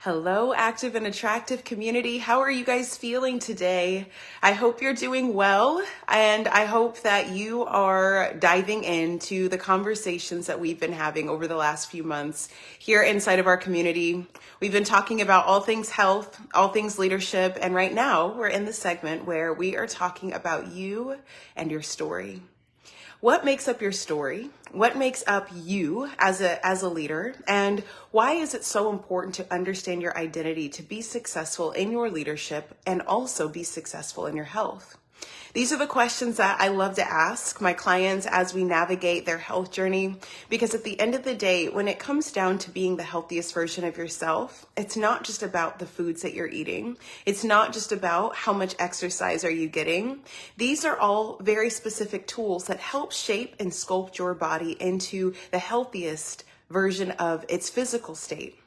Hello, active and attractive community. How are you guys feeling today? I hope you're doing well, and I hope that you are diving into the conversations that we've been having over the last few months here inside of our community. We've been talking about all things health, all things leadership, and right now we're in the segment where we are talking about you and your story. What makes up your story? What makes up you as a leader? And why is it so important to understand your identity to be successful in your leadership and also be successful in your health? These are the questions that I love to ask my clients as we navigate their health journey, because at the end of the day, when it comes down to being the healthiest version of yourself, it's not just about the foods that you're eating. It's not just about how much exercise are you getting. These are all very specific tools that help shape and sculpt your body into the healthiest version of its physical state.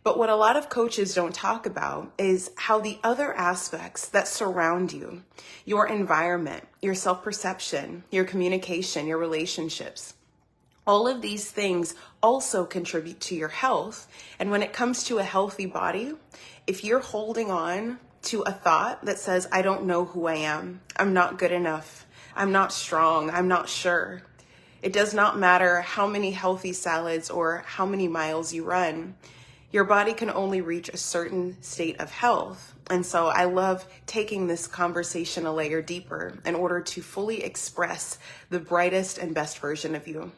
But what a lot of coaches don't talk about is how the other aspects that surround you, your environment, your self-perception, your communication, your relationships, all of these things also contribute to your health. And when it comes to a healthy body, if you're holding on to a thought that says, I don't know who I am, I'm not good enough, I'm not strong, I'm not sure, it does not matter how many healthy salads or how many miles you run. Your body can only reach a certain state of health. And so I love taking this conversation a layer deeper in order to fully express the brightest and best version of you.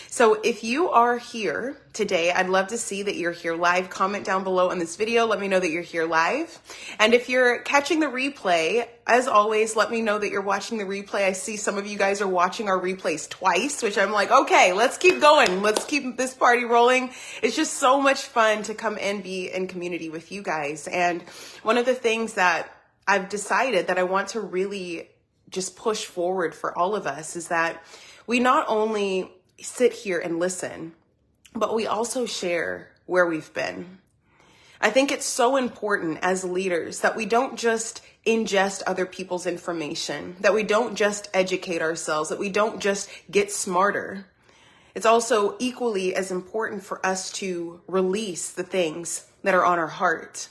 So if you are here today, I'd love to see that you're here live. Comment down below on this video. Let me know that you're here live. And if you're catching the replay, as always, let me know that you're watching the replay. I see some of you guys are watching our replays twice, which I'm like, okay, let's keep going. Let's keep this party rolling. It's just so much fun to come and be in community with you guys. And one of the things that I've decided that I want to really just push forward for all of us is that we not only sit here and listen, but we also share where we've been. I think it's so important as leaders that we don't just ingest other people's information, that we don't just educate ourselves, that we don't just get smarter. It's also equally as important for us to release the things that are on our heart.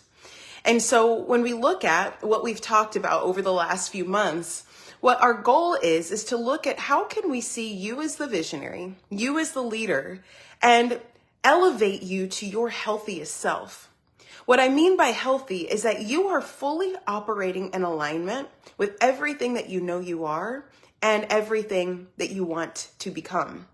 And so when we look at what we've talked about over the last few months, what our goal is to look at how can we see you as the visionary, you as the leader, and elevate you to your healthiest self. What I mean by healthy is that you are fully operating in alignment with everything that you know you are and everything that you want to become.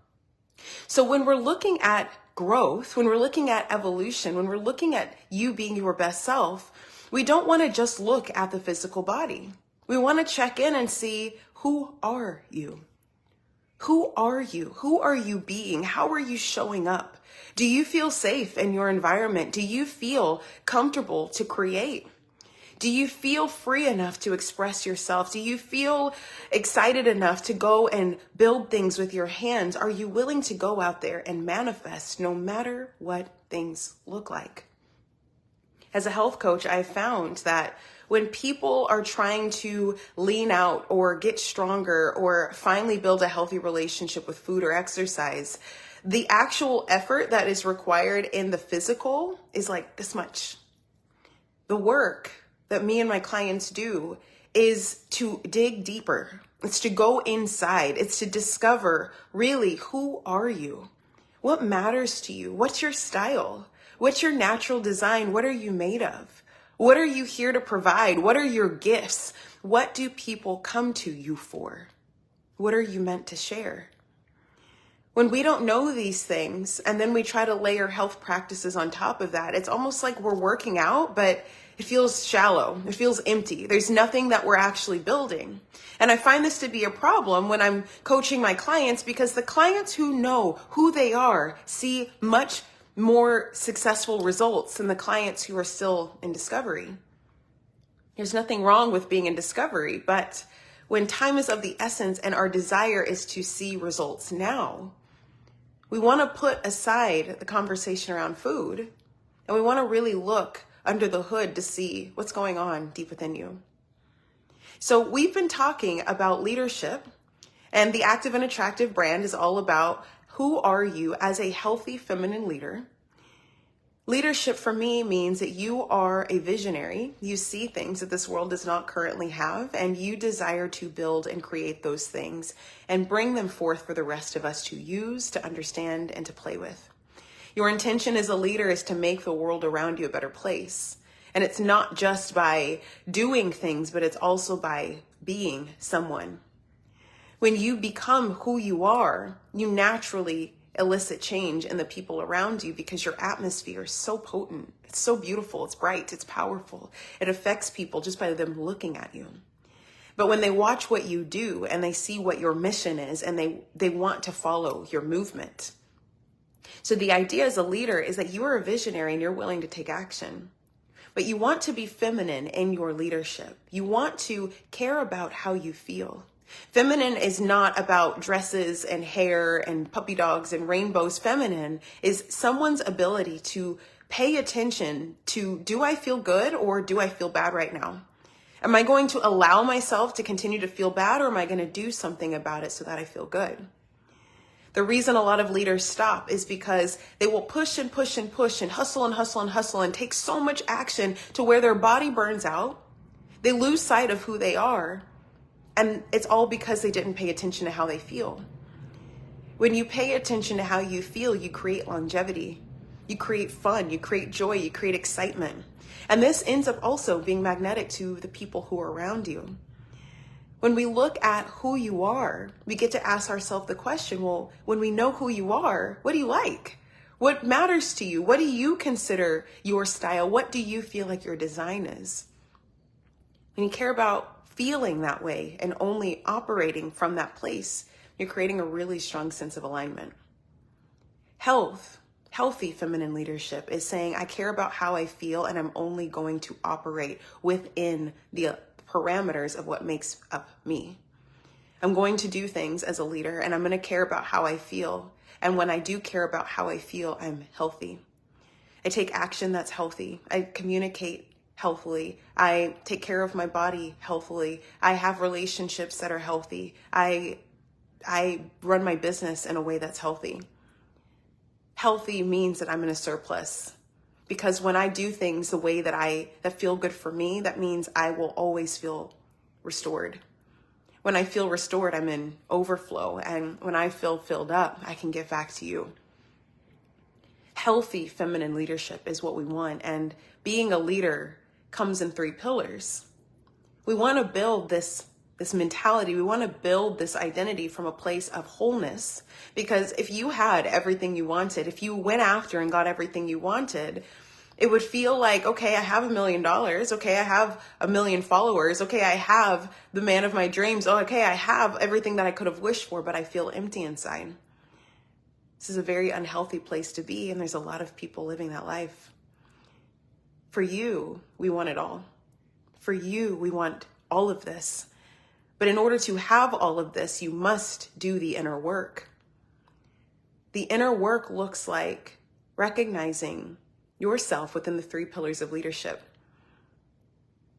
So when we're looking at growth, when we're looking at evolution, when we're looking at you being your best self, we don't want to just look at the physical body. We want to check in and see, who are you? Who are you? Who are you being? How are you showing up? Do you feel safe in your environment? Do you feel comfortable to create? Do you feel free enough to express yourself? Do you feel excited enough to go and build things with your hands? Are you willing to go out there and manifest no matter what things look like? As a health coach, I've found that when people are trying to lean out or get stronger or finally build a healthy relationship with food or exercise, the actual effort that is required in the physical is like this much. The work that me and my clients do is to dig deeper. It's to go inside. It's to discover, really, who are you? What matters to you? What's your style? What's your natural design? What are you made of? What are you here to provide? What are your gifts? What do people come to you for? What are you meant to share? When we don't know these things and then we try to layer health practices on top of that, it's almost like we're working out, but it feels shallow. It feels empty. There's nothing that we're actually building. And I find this to be a problem when I'm coaching my clients, because the clients who know who they are see much more successful results than the clients who are still in discovery. There's nothing wrong with being in discovery, but when time is of the essence and our desire is to see results now, we want to put aside the conversation around food and we want to really look under the hood to see what's going on deep within you. So we've been talking about leadership, and the Active and Attractive brand is all about who are you as a healthy feminine leader, Leadership for me means that you are a visionary. You see things that this world does not currently have, and you desire to build and create those things and bring them forth for the rest of us to use, to understand, and to play with. Your intention as a leader is to make the world around you a better place. And it's not just by doing things, but it's also by being someone. When you become who you are, you naturally elicit change in the people around you because your atmosphere is so potent. It's so beautiful. It's bright. It's powerful. It affects people just by them looking at you. But when they watch what you do and they see what your mission is and they want to follow your movement. So the idea as a leader is that you are a visionary and you're willing to take action. But you want to be feminine in your leadership. You want to care about how you feel. Feminine is not about dresses and hair and puppy dogs and rainbows. Feminine is someone's ability to pay attention to, do I feel good or do I feel bad right now? Am I going to allow myself to continue to feel bad, or am I going to do something about it so that I feel good? The reason a lot of leaders stop is because they will push and push and push and hustle and hustle and hustle and take so much action to where their body burns out. They lose sight of who they are. And it's all because they didn't pay attention to how they feel. When you pay attention to how you feel, you create longevity. You create fun, you create joy, you create excitement. And this ends up also being magnetic to the people who are around you. When we look at who you are, we get to ask ourselves the question, well, when we know who you are, what do you like? What matters to you? What do you consider your style? What do you feel like your design is? When you care about feeling that way and only operating from that place, you're creating a really strong sense of alignment. Healthy feminine leadership is saying, I care about how I feel and I'm only going to operate within the parameters of what makes up me. I'm going to do things as a leader and I'm going to care about how I feel. And when I do care about how I feel, I'm healthy. I take action that's healthy. I communicate healthily. I take care of my body healthily. I have relationships that are healthy. I run my business in a way that's healthy. Healthy means that I'm in a surplus, because when I do things the way that feel good for me, that means I will always feel restored. When I feel restored, I'm in overflow. And when I feel filled up, I can give back to you. Healthy feminine leadership is what we want. And being a leader comes in 3 pillars. We want to build this mentality. We want to build this identity from a place of wholeness, because if you had everything you wanted, if you went after and got everything you wanted, it would feel like, okay, I have $1 million. Okay, I have 1 million followers. Okay, I have the man of my dreams. Oh, okay, I have everything that I could have wished for, but I feel empty inside. This is a very unhealthy place to be, and there's a lot of people living that life. For you, we want it all. For you, we want all of this. But in order to have all of this, you must do the inner work. The inner work looks like recognizing yourself within the 3 pillars of leadership.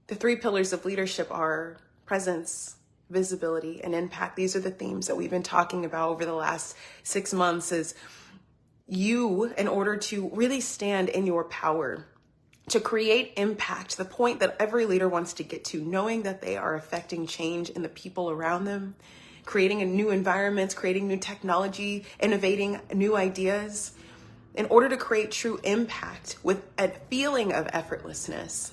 The 3 pillars of leadership are presence, visibility, and impact. These are the themes that we've been talking about over the last 6 months. Is you, in order to really stand in your power, to create impact, the point that every leader wants to get to, knowing that they are affecting change in the people around them, creating a new environments, creating new technology, innovating new ideas. In order to create true impact with a feeling of effortlessness,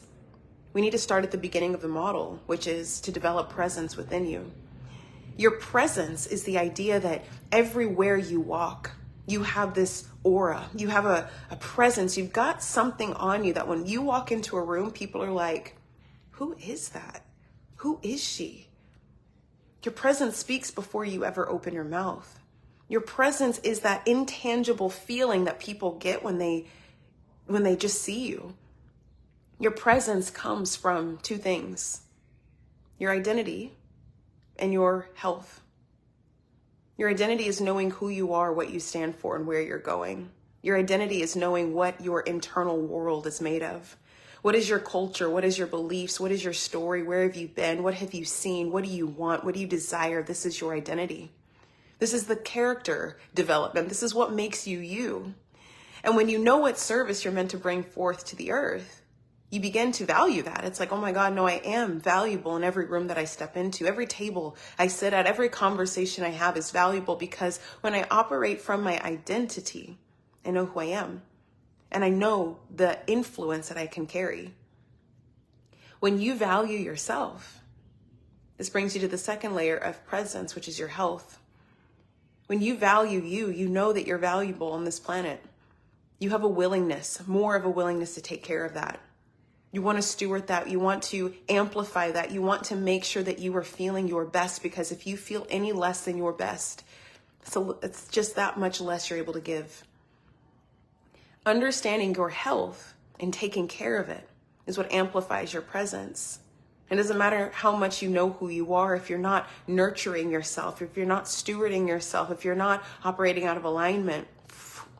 we need to start at the beginning of the model, which is to develop presence within you. Your presence is the idea that everywhere you walk, you have this aura, you have a presence, you've got something on you that when you walk into a room, people are like, who is that? Who is she? Your presence speaks before you ever open your mouth. Your presence is that intangible feeling that people get when they just see you. Your presence comes from 2 things: your identity and your health. Your identity is knowing who you are, what you stand for, and where you're going. Your identity is knowing what your internal world is made of. What is your culture? What is your beliefs? What is your story? Where have you been? What have you seen? What do you want? What do you desire? This is your identity. This is the character development. This is what makes you you. And when you know what service you're meant to bring forth to the earth, you begin to value that. It's like, oh my God, no, I am valuable in every room that I step into. Every table I sit at, every conversation I have is valuable, because when I operate from my identity, I know who I am. And I know the influence that I can carry. When you value yourself, this brings you to the second layer of presence, which is your health. When you value you, you know that you're valuable on this planet. You have a willingness, more of a willingness to take care of that. You want to steward that. You want to amplify that. You want to make sure that you are feeling your best, because if you feel any less than your best, so it's just that much less you're able to give. Understanding your health and taking care of it is what amplifies your presence. It doesn't matter how much you know who you are, if you're not nurturing yourself, if you're not stewarding yourself, if you're not operating out of alignment,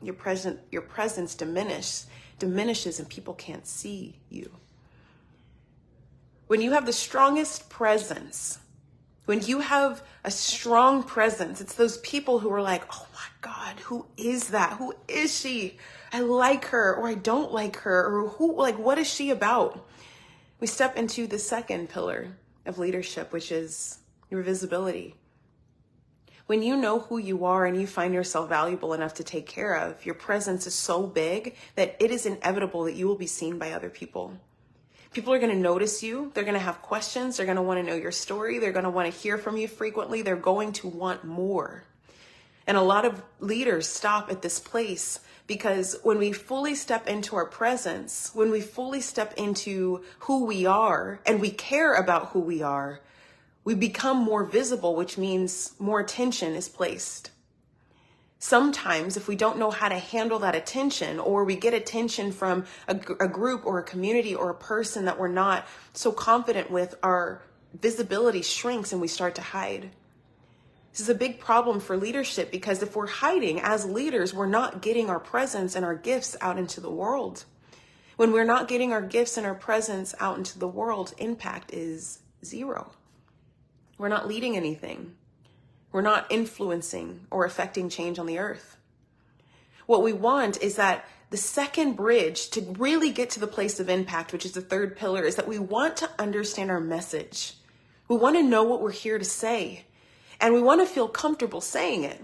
your presence diminishes and people can't see you. When you have the strongest presence, when you have a strong presence, it's those people who are like, oh my God, who is that? Who is she? I like her, or I don't like her, or what is she about? We step into the second pillar of leadership, which is your visibility. When you know who you are and you find yourself valuable enough to take care of, your presence is so big that it is inevitable that you will be seen by other people. People are going to notice you. They're going to have questions. They're going to want to know your story. They're going to want to hear from you frequently. They're going to want more. And a lot of leaders stop at this place, because when we fully step into our presence, when we fully step into who we are and we care about who we are, we become more visible, which means more attention is placed. Sometimes if we don't know how to handle that attention, or we get attention from a group or a community or a person that we're not so confident with, our visibility shrinks and we start to hide. This is a big problem for leadership, because if we're hiding as leaders, we're not getting our presence and our gifts out into the world. When we're not getting our gifts and our presence out into the world, impact is zero. We're not leading anything. We're not influencing or affecting change on the earth. What we want is that the second bridge to really get to the place of impact, which is the third pillar, is that we want to understand our message. We want to know what we're here to say, and we want to feel comfortable saying it.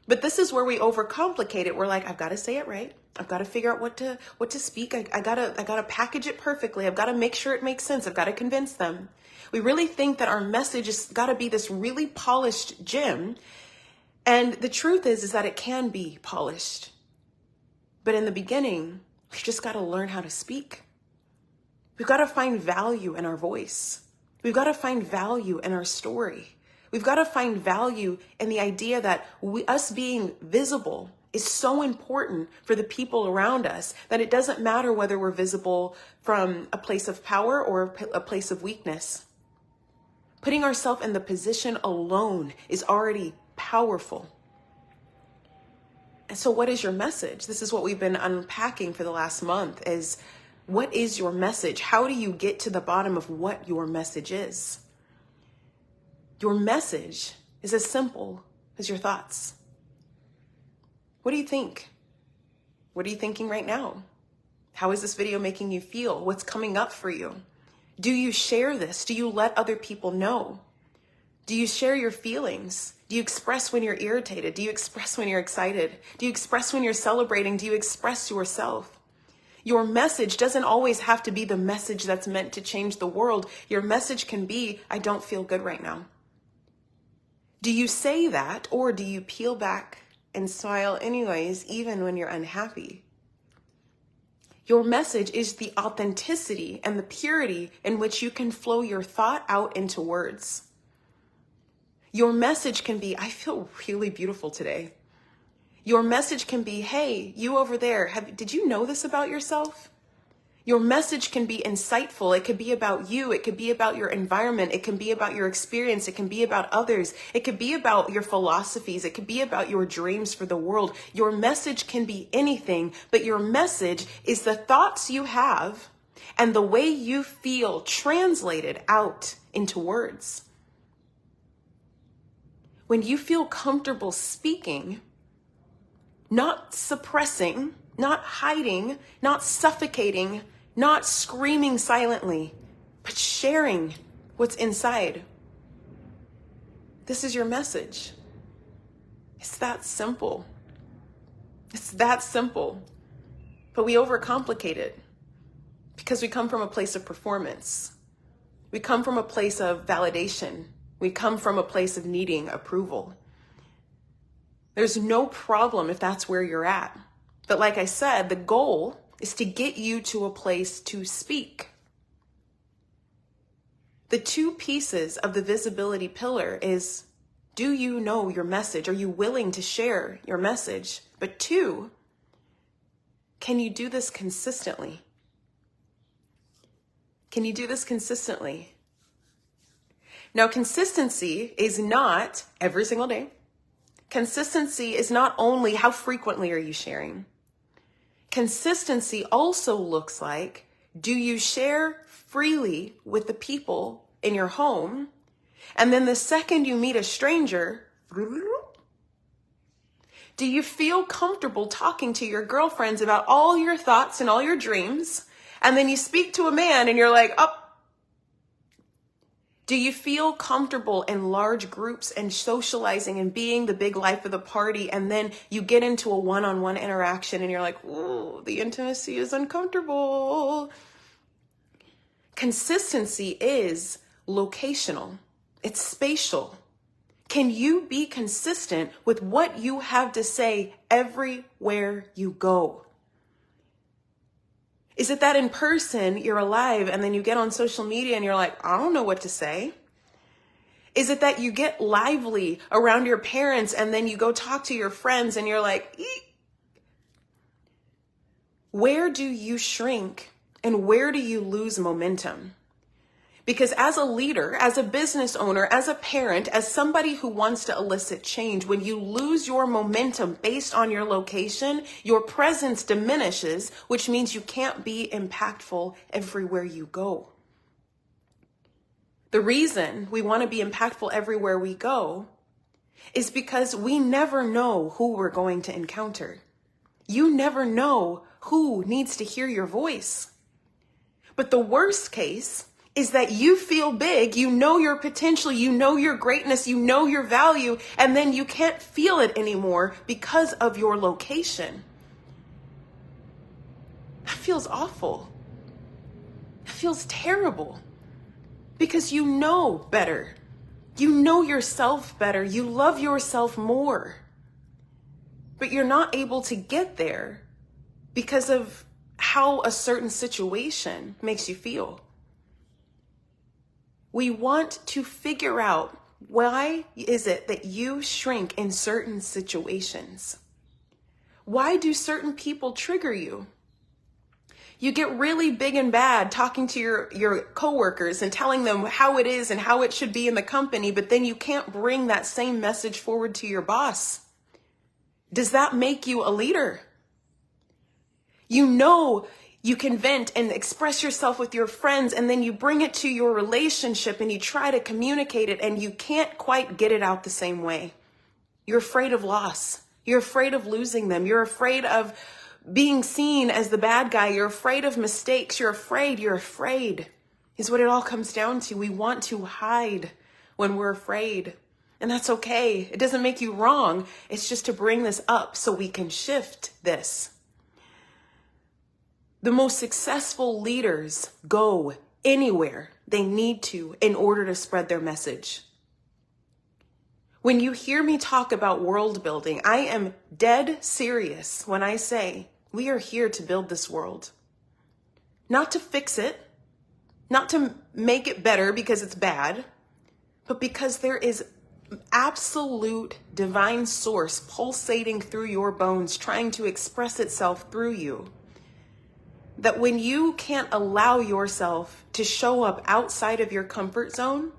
But this is where we overcomplicate it. We're like, I've got to say it right. I've got to figure out what to speak. I gotta package it perfectly. I've got to make sure it makes sense. I've got to convince them. We really think that our message has got to be this really polished gem. And the truth is that it can be polished. But in the beginning, we've just got to learn how to speak. We've got to find value in our voice. We've got to find value in our story. We've got to find value in the idea that us being visible is so important for the people around us that it doesn't matter whether we're visible from a place of power or a place of weakness. Putting ourselves in the position alone is already powerful. And so what is your message? This is what we've been unpacking for the last month, is what is your message? How do you get to the bottom of what your message is? Your message is as simple as your thoughts. What do you think? What are you thinking right now? How is this video making you feel? What's coming up for you? Do you share this? Do you let other people know? Do you share your feelings? Do you express when you're irritated? Do you express when you're excited? Do you express when you're celebrating? Do you express yourself? Your message doesn't always have to be the message that's meant to change the world. Your message can be, I don't feel good right now. Do you say that, or do you peel back and smile anyways, even when you're unhappy? Your message is the authenticity and the purity in which you can flow your thought out into words. Your message can be, I feel really beautiful today. Your message can be, hey, you over there, did you know this about yourself? Your message can be insightful. It could be about you. It could be about your environment. It can be about your experience. It can be about others. It could be about your philosophies. It could be about your dreams for the world. Your message can be anything, but your message is the thoughts you have and the way you feel translated out into words. When you feel comfortable speaking, not suppressing, not hiding, not suffocating, not screaming silently, but sharing what's inside. This is your message. It's that simple. It's that simple. But we overcomplicate it because we come from a place of performance. We come from a place of validation. We come from a place of needing approval. There's no problem if that's where you're at. But like I said, the goal is to get you to a place to speak. The two pieces of the visibility pillar is, do you know your message? Are you willing to share your message? But two, can you do this consistently? Can you do this consistently? Now, consistency is not every single day. Consistency is not only how frequently are you sharing. Consistency also looks like, do you share freely with the people in your home? And then the second you meet a stranger, do you feel comfortable talking to your girlfriends about all your thoughts and all your dreams? And then you speak to a man and you're like, oh. Do you feel comfortable in large groups and socializing and being the big life of the party? And then you get into a one-on-one interaction and you're like, ooh, the intimacy is uncomfortable. Consistency is locational. It's spatial. Can you be consistent with what you have to say everywhere you go? Is it that in person you're alive and then you get on social media and you're like, I don't know what to say? Is it that you get lively around your parents and then you go talk to your friends and you're like, eek? Where do you shrink and where do you lose momentum? Because as a leader, as a business owner, as a parent, as somebody who wants to elicit change, when you lose your momentum based on your location, your presence diminishes, which means you can't be impactful everywhere you go. The reason we want to be impactful everywhere we go is because we never know who we're going to encounter. You never know who needs to hear your voice. But the worst case is that you feel big, you know your potential, you know your greatness, you know your value, and then you can't feel it anymore because of your location. That feels awful. It feels terrible because you know better. You know yourself better. You love yourself more. But you're not able to get there because of how a certain situation makes you feel. We want to figure out, why is it that you shrink in certain situations? Why do certain people trigger you? You get really big and bad talking to your coworkers and telling them how it is and how it should be in the company, but then you can't bring that same message forward to your boss. Does that make you a leader? You know you can vent and express yourself with your friends, and then you bring it to your relationship and you try to communicate it and you can't quite get it out the same way. You're afraid of loss. You're afraid of losing them. You're afraid of being seen as the bad guy. You're afraid of mistakes. You're afraid is what it all comes down to. We want to hide when we're afraid, and that's okay. It doesn't make you wrong. It's just to bring this up so we can shift this. The most successful leaders go anywhere they need to in order to spread their message. When you hear me talk about world building, I am dead serious when I say we are here to build this world. Not to fix it, not to make it better because it's bad, but because there is absolute divine source pulsating through your bones, trying to express itself through you. That when you can't allow yourself to show up outside of your comfort zone,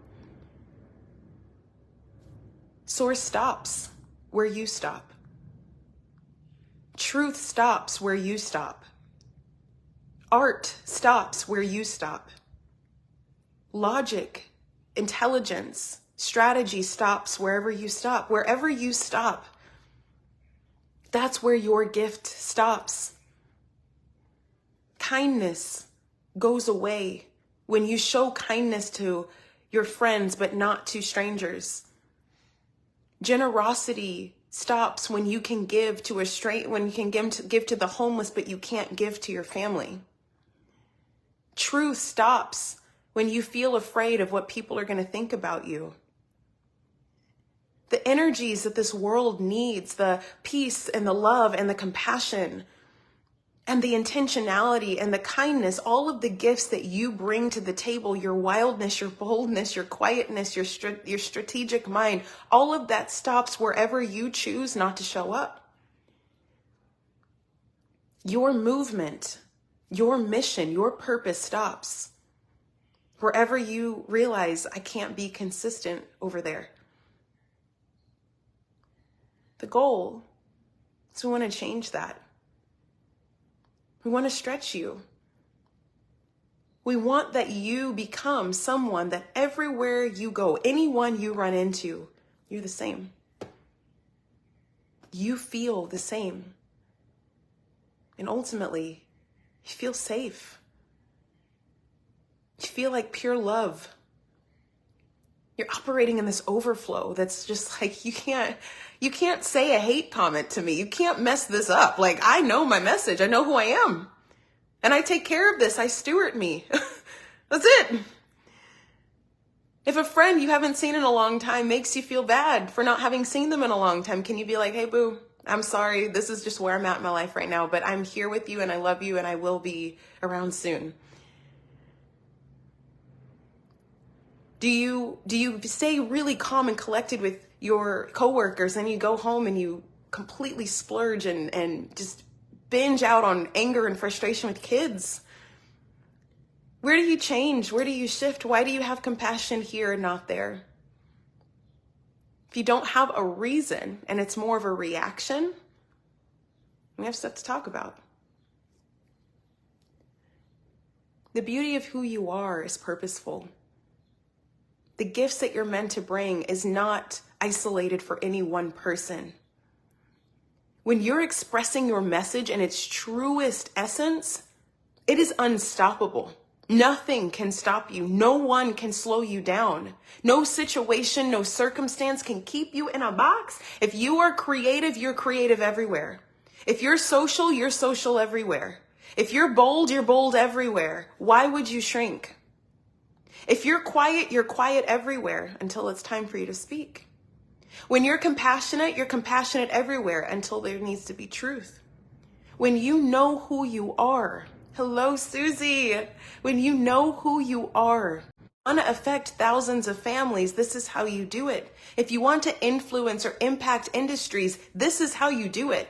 source stops where you stop. Truth stops where you stop. Art stops where you stop. Logic, intelligence, strategy stops wherever you stop. Wherever you stop, that's where your gift stops. kindness goes away when you show kindness to your friends, but not to strangers. Generosity stops when you can give to when you can give to the homeless, but you can't give to your family. Truth stops when you feel afraid of what people are going to think about you. The energies that this world needs, the peace and the love and the compassion and the intentionality and the kindness, all of the gifts that you bring to the table, your wildness, your boldness, your quietness, your strategic mind, all of that stops wherever you choose not to show up. Your movement, your mission, your purpose stops wherever you realize I can't be consistent over there. The goal is we want to change that. We want to stretch you. We want that you become someone that everywhere you go, anyone you run into, you're the same. You feel the same. And ultimately, you feel safe. You feel like pure love. You're operating in this overflow that's just like, you can't say a hate comment to me. You can't mess this up. Like, I know my message. I know who I am. And I take care of this. I steward me. That's it. If a friend you haven't seen in a long time makes you feel bad for not having seen them in a long time, can you be like, hey, boo, I'm sorry. This is just where I'm at in my life right now, but I'm here with you and I love you and I will be around soon. Do you stay really calm and collected with your coworkers and you go home and you completely splurge and just binge out on anger and frustration with kids? Where do you change? Where do you shift? Why do you have compassion here and not there? If you don't have a reason and it's more of a reaction, we have stuff to talk about. The beauty of who you are is purposeful. The gifts that you're meant to bring is not isolated for any one person. When you're expressing your message in its truest essence, it is unstoppable. Nothing can stop you. No one can slow you down. No situation, no circumstance can keep you in a box. If you are creative, you're creative everywhere. If you're social everywhere. If you're bold everywhere. Why would you shrink? If you're quiet everywhere until it's time for you to speak. When you're compassionate everywhere until there needs to be truth. When you know who you are. Hello, Susie. When you know who you are, want to affect thousands of families, this is how you do it. If you want to influence or impact industries, this is how you do it.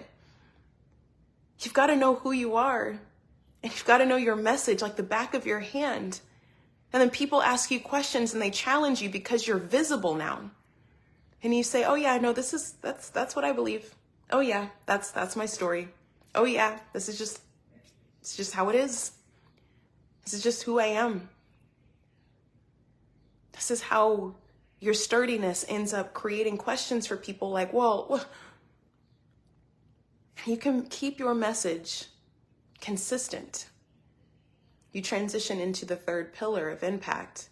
You've got to know who you are. And you've got to know your message like the back of your hand. And then people ask you questions and they challenge you because you're visible now. And you say, oh yeah, no, that's what I believe. Oh yeah, that's my story. Oh yeah, it's just how it is. This is just who I am. This is how your sturdiness ends up creating questions for people like, well, you can keep your message consistent. You transition into the third pillar of impact,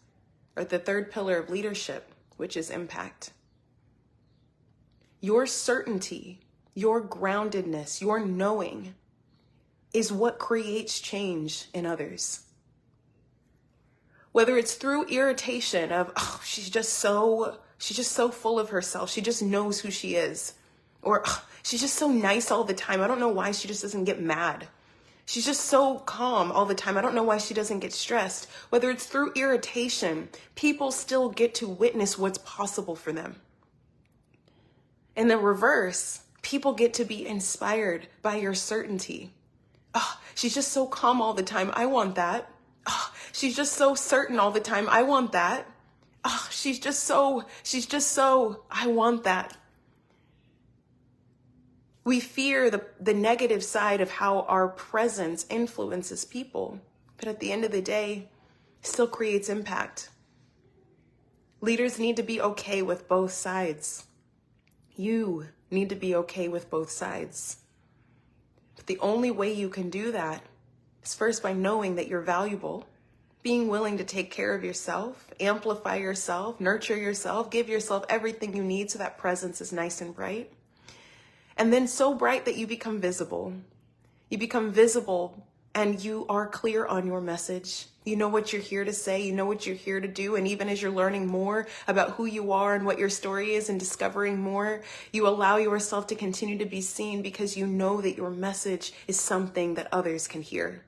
or the third pillar of leadership, which is impact. Your certainty, your groundedness, your knowing is what creates change in others. Whether it's through irritation of, oh, she's just so full of herself. She just knows who she is. Or oh, she's just so nice all the time. I don't know why she just doesn't get mad. She's just so calm all the time. I don't know why she doesn't get stressed. Whether it's through irritation, people still get to witness what's possible for them. In the reverse, people get to be inspired by your certainty. Oh, she's just so calm all the time. I want that. Oh, she's just so certain all the time. I want that. Oh, she's just so, I want that. We fear the negative side of how our presence influences people, but at the end of the day, it still creates impact. Leaders need to be okay with both sides. You need to be okay with both sides. But the only way you can do that It's first by knowing that you're valuable, being willing to take care of yourself, amplify yourself, nurture yourself, give yourself everything you need so that presence is nice and bright. And then so bright that you become visible. You become visible and you are clear on your message. You know what you're here to say, you know what you're here to do. And even as you're learning more about who you are and what your story is and discovering more, you allow yourself to continue to be seen because you know that your message is something that others can hear.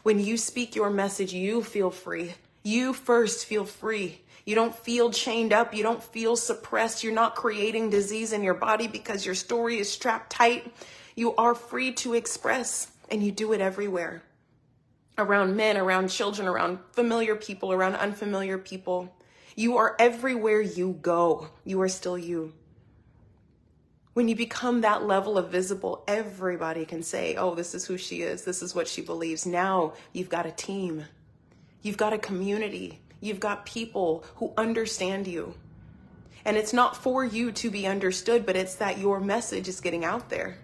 When you speak your message, you feel free. You first feel free. You don't feel chained up. You don't feel suppressed. You're not creating disease in your body because your story is strapped tight. You are free to express, and you do it everywhere. Around men, around children, around familiar people, around unfamiliar people. You are everywhere you go. You are still you. When you become that level of visible, everybody can say, oh, this is who she is. This is what she believes. Now you've got a team. You've got a community. You've got people who understand you. And it's not for you to be understood, but it's that your message is getting out there.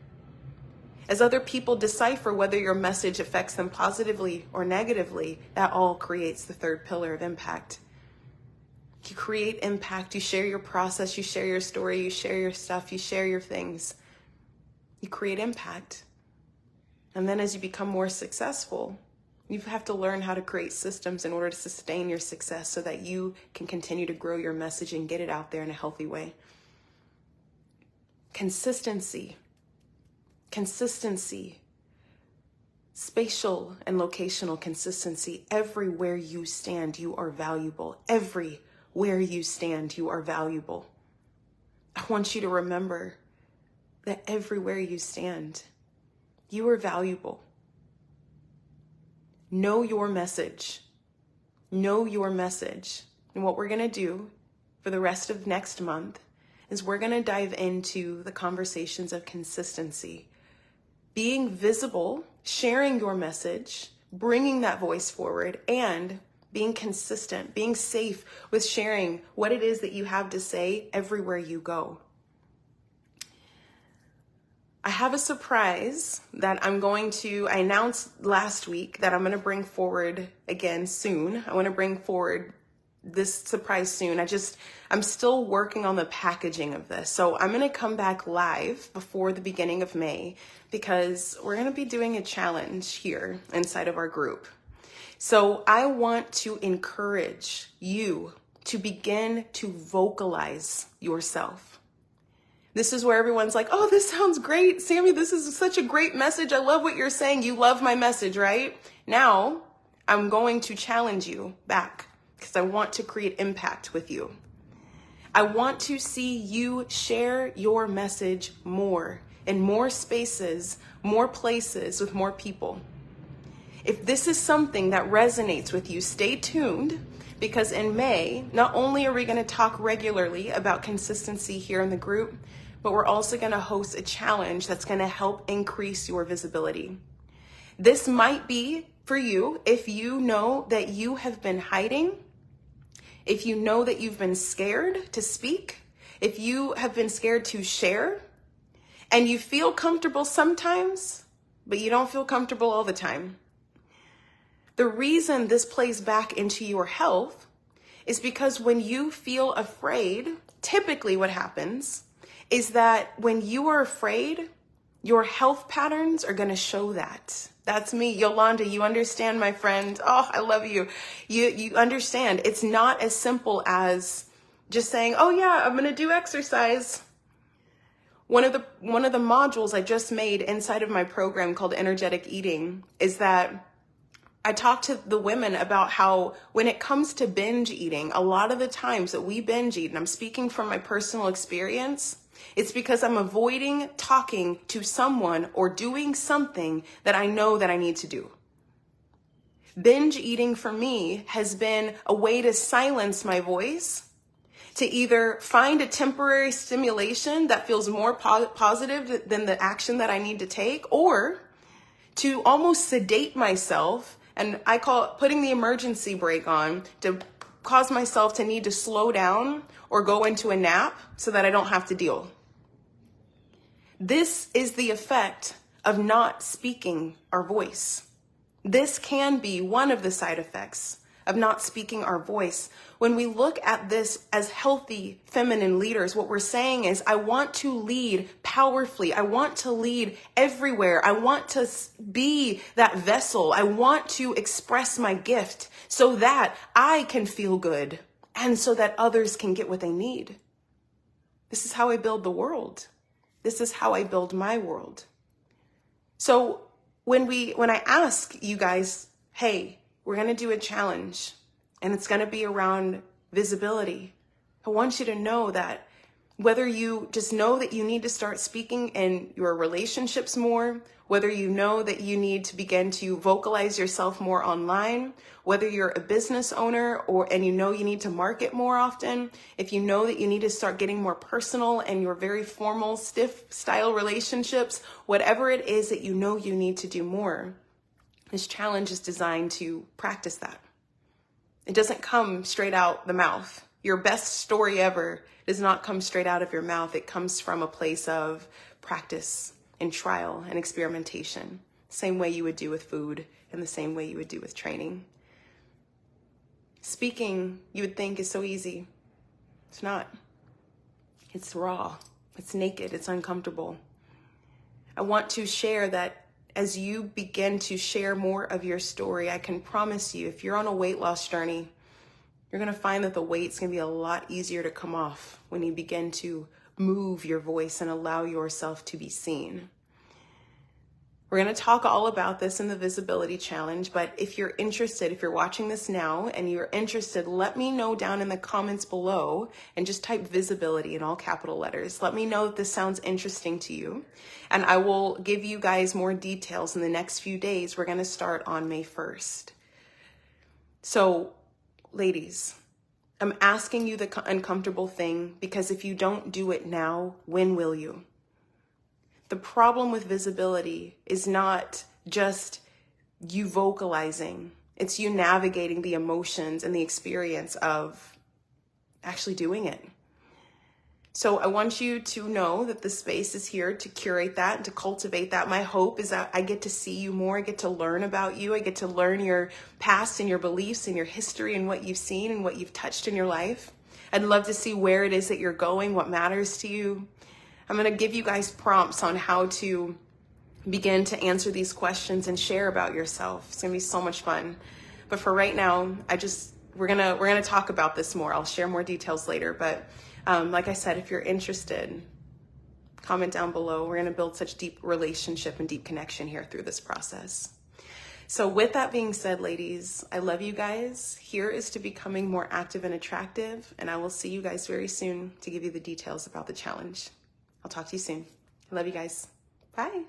As other people decipher whether your message affects them positively or negatively, that all creates the third pillar of impact. You create impact, you share your process, you share your story, you share your stuff, you share your things. You create impact. And then as you become more successful, you have to learn how to create systems in order to sustain your success so that you can continue to grow your message and get it out there in a healthy way. Consistency. Spatial and locational consistency. Everywhere you stand, you are valuable. Everywhere you stand, you are valuable. I want you to remember that everywhere you stand, you are valuable. Know your message. Know your message. And what we're going to do for the rest of next month is we're going to dive into the conversations of consistency. Being visible, sharing your message, bringing that voice forward, and being consistent, being safe with sharing what it is that you have to say everywhere you go. I have a surprise that I announced last week that I'm going to bring forward again soon. I want to bring forward this surprise soon. I'm still working on the packaging of this. So I'm going to come back live before the beginning of May because we're going to be doing a challenge here inside of our group. So I want to encourage you to begin to vocalize yourself. This is where everyone's like, oh, this sounds great. Sammy, this is such a great message. I love what you're saying. You love my message, right? Now I'm going to challenge you back because I want to create impact with you. I want to see you share your message more in more spaces, more places with more people. If this is something that resonates with you, stay tuned because in May, not only are we going to talk regularly about consistency here in the group, but we're also going to host a challenge that's going to help increase your visibility. This might be for you if you know that you have been hiding, if you know that you've been scared to speak, if you have been scared to share, and you feel comfortable sometimes, but you don't feel comfortable all the time. The reason this plays back into your health is because when you feel afraid, typically what happens is that when you are afraid, your health patterns are going to show that. That's me, Yolanda. You understand, my friend. Oh, I love you. You understand. It's not as simple as just saying, oh yeah, I'm going to do exercise. One of the modules I just made inside of my program called Energetic Eating is that I talk to the women about how when it comes to binge eating, a lot of the times that we binge eat, and I'm speaking from my personal experience, it's because I'm avoiding talking to someone or doing something that I know that I need to do. Binge eating for me has been a way to silence my voice, to either find a temporary stimulation that feels more positive than the action that I need to take, or to almost sedate myself. And I call it putting the emergency brake on to cause myself to need to slow down or go into a nap so that I don't have to deal. This is the effect of not speaking our voice. This can be one of the side effects of not speaking our voice. When we look at this as healthy feminine leaders, what we're saying is, I want to lead powerfully. I want to lead everywhere. I want to be that vessel. I want to express my gift so that I can feel good and so that others can get what they need. This is how I build the world. This is how I build my world. So when I ask you guys, hey, we're going to do a challenge and it's going to be around visibility, I want you to know that whether you just know that you need to start speaking in your relationships more, whether you know that you need to begin to vocalize yourself more online, whether you're a business owner and you know you need to market more often, if you know that you need to start getting more personal and your very formal, stiff style relationships, whatever it is that you know you need to do more, this challenge is designed to practice that. It doesn't come straight out the mouth. Your best story ever does not come straight out of your mouth. It comes from a place of practice and trial and experimentation. Same way you would do with food and the same way you would do with training. Speaking, you would think, is so easy. It's not. It's raw. It's naked. It's uncomfortable. I want to share that as you begin to share more of your story, I can promise you, if you're on a weight loss journey, you're going to find that the weight's going to be a lot easier to come off when you begin to move your voice and allow yourself to be seen. We're going to talk all about this in the Visibility Challenge, but if you're interested, if you're watching this now and you're interested, let me know down in the comments below and just type visibility in all capital letters. Let me know if this sounds interesting to you, and I will give you guys more details in the next few days. We're going to start on May 1st. So, ladies, I'm asking you the uncomfortable thing because if you don't do it now, when will you? The problem with visibility is not just you vocalizing. It's you navigating the emotions and the experience of actually doing it. So I want you to know that the space is here to curate that and to cultivate that. My hope is that I get to see you more. I get to learn about you. I get to learn your past and your beliefs and your history and what you've seen and what you've touched in your life. I'd love to see where it is that you're going, what matters to you. I'm going to give you guys prompts on how to begin to answer these questions and share about yourself. It's going to be so much fun. But for right now, we're going to talk about this more. I'll share more details later, but like I said, if you're interested, comment down below. We're going to build such deep relationship and deep connection here through this process. So with that being said, ladies, I love you guys. Here is to becoming more active and attractive, and I will see you guys very soon to give you the details about the challenge. I'll talk to you soon. I love you guys. Bye.